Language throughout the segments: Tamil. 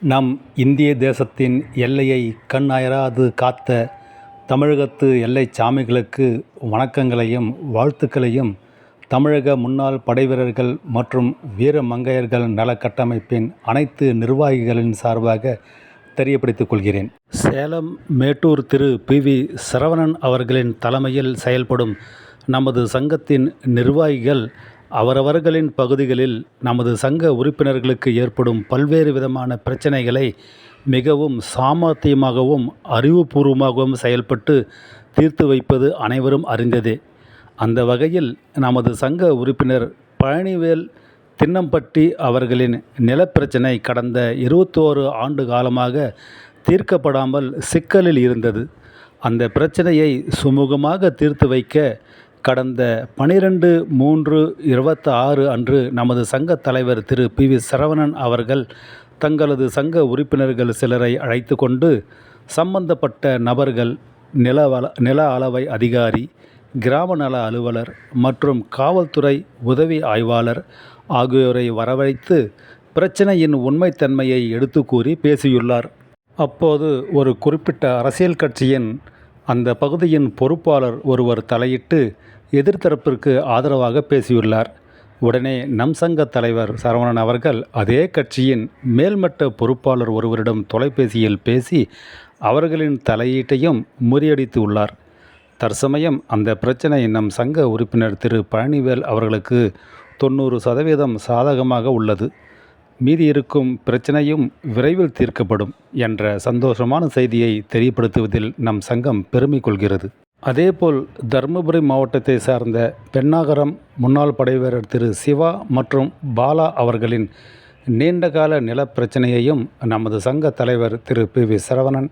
நம் இந்திய தேசத்தின் எல்லையை கண் அயராது காத்த தமிழகத்து எல்லைச் சாமிகளுக்கு வணக்கங்களையும் வாழ்த்துக்களையும் தமிழக முன்னாள் படைவீரர்கள் மற்றும் வீரமங்கையர்கள் நல கட்டமைப்பின் அனைத்து நிர்வாகிகளின் சார்பாக தெரியப்படுத்திக் கொள்கிறேன். சேலம் மேட்டூர் திரு பி.வி. சரவணன் அவர்களின் தலைமையில் செயல்படும் நமது சங்கத்தின் நிர்வாகிகள் அவரவர்களின் பகுதிகளில் நமது சங்க உறுப்பினர்களுக்கு ஏற்படும் பல்வேறு விதமான பிரச்சனைகளை மிகவும் சாமர்த்தியமாகவும் அறிவுபூர்வமாகவும் செயல்பட்டு தீர்த்து வைப்பது அனைவரும் அறிந்ததே. அந்த வகையில் நமது சங்க உறுப்பினர் பழனிவேல் தின்னம்பட்டி அவர்களின் நிலப்பிரச்சனை கடந்த 21 ஆண்டு காலமாக தீர்க்கப்படாமல் சிக்கலில் இருந்தது. அந்த பிரச்சனையை சுமூகமாக தீர்த்து வைக்க கடந்த 12/3/26 அன்று நமது சங்க தலைவர் திரு பி.வி. சரவணன் அவர்கள் தங்களது சங்க உறுப்பினர்கள் சிலரை அழைத்து கொண்டு சம்பந்தப்பட்ட நபர்கள், நில அளவை அதிகாரி, கிராம நல அலுவலர் மற்றும் காவல்துறை உதவி ஆய்வாளர் ஆகியோரை வரவழைத்து பிரச்சனையின் உண்மைத்தன்மையை எடுத்து கூறி பேசியுள்ளார். அப்போது ஒரு குறிப்பிட்ட அரசியல் கட்சியின் அந்த பகுதியின் பொறுப்பாளர் ஒருவர் தலையிட்டு எதிர்த்தரப்பிற்கு ஆதரவாக பேசியுள்ளார். உடனே நம் சங்க தலைவர் சரவணன் அவர்கள் அதே கட்சியின் மேல்மட்ட பொறுப்பாளர் ஒருவரிடம் தொலைபேசியில் பேசி அவர்களின் தலையீட்டையும் முறியடித்து உள்ளார். தற்சமயம் அந்த பிரச்சனை நம் சங்க உறுப்பினர் திரு பழனிவேல் அவர்களுக்கு 90% சாதகமாக உள்ளது. மீதி இருக்கும் பிரச்சனையும் விரைவில் தீர்க்கப்படும் என்ற சந்தோஷமான செய்தியை தெரியப்படுத்துவதில் நம் சங்கம் பெருமை கொள்கிறது. அதேபோல் தருமபுரி மாவட்டத்தை சார்ந்த பென்னாகரம் முன்னாள் படைவீரர் திரு சிவா மற்றும் பாலா அவர்களின் நீண்டகால நிலப்பிரச்சனையையும் நமது சங்க தலைவர் திரு பி.வி. சரவணன்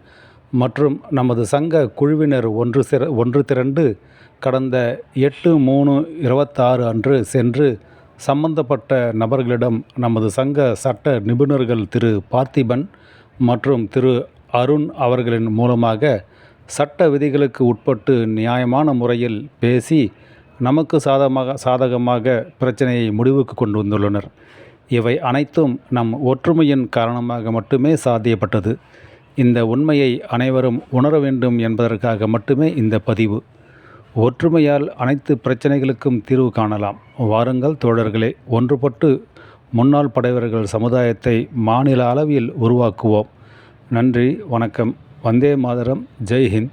மற்றும் நமது சங்க குழுவினர் ஒன்று திரண்டு கடந்த 8/3/26 அன்று சென்று சம்பந்தப்பட்ட நபர்களிடம் நமது சங்க சட்ட நிபுணர்கள் திரு பார்த்திபன் மற்றும் திரு அருண் அவர்களின் மூலமாக சட்ட விதிகளுக்கு உட்பட்டு நியாயமான முறையில் பேசி நமக்கு சாதகமாக பிரச்சனையை முடிவுக்கு கொண்டு வந்துள்ளனர். இவை அனைத்தும் நம் ஒற்றுமையின் காரணமாக மட்டுமே சாத்தியப்பட்டது. இந்த உண்மையை அனைவரும் உணர வேண்டும் என்பதற்காக மட்டுமே இந்த பதிவு. ஒற்றுமையால் அனைத்து பிரச்சனைகளுக்கும் தீர்வு காணலாம். வாருங்கள் தோழர்களே, ஒன்றுபட்டு முன்னாள் படைவீரர்கள் சமுதாயத்தை மாநில அளவில் உருவாக்குவோம். நன்றி, வணக்கம். வந்தே மாதரம். ஜெய் ஹிந்த்.